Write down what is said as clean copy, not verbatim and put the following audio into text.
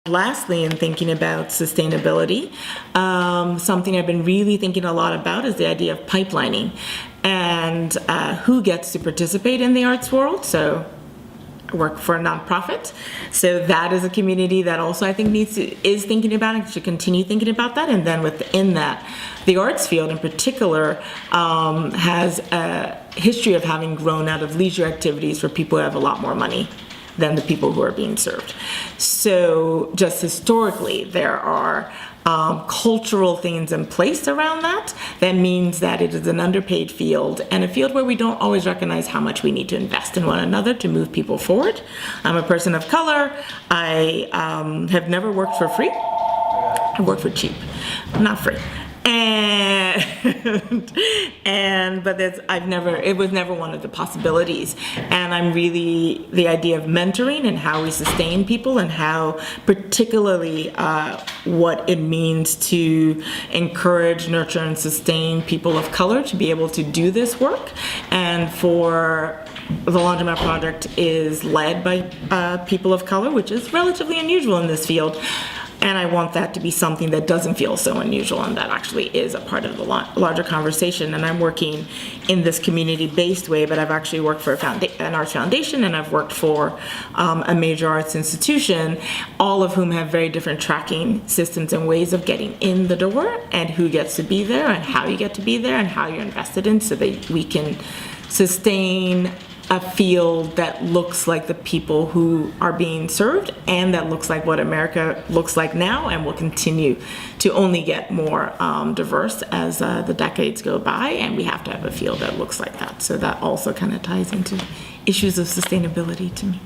Lastly, in thinking about sustainability, something I've been really thinking a lot about is the idea of pipelining and who gets to participate in the arts world. So I work for a nonprofit, so that is a community that also I think is thinking about and should continue thinking about that. And then within that, the arts field in particular has a history of having grown out of leisure activities for people who have a lot more money than the people who are being served. So just historically, there are cultural things in place around that. That means that it is an underpaid field and a field where we don't always recognize how much we need to invest in one another to move people forward. I'm a person of color. I have never worked for free. I work for cheap, not free. But it was never one of the possibilities. And I'm really, the idea of mentoring and how we sustain people and how particularly what it means to encourage, nurture, and sustain people of color to be able to do this work. And for the Laundromat Project is led by people of color, which is relatively unusual in this field. And I want that to be something that doesn't feel so unusual and that actually is a part of the larger conversation. And I'm working in this community-based way, but I've actually worked for an arts foundation and I've worked for a major arts institution, all of whom have very different tracking systems and ways of getting in the door and who gets to be there and how you get to be there and how you're invested in so that we can sustain a field that looks like the people who are being served and that looks like what America looks like now and will continue to only get more diverse as the decades go by, and we have to have a field that looks like that. So that also kind of ties into issues of sustainability to me.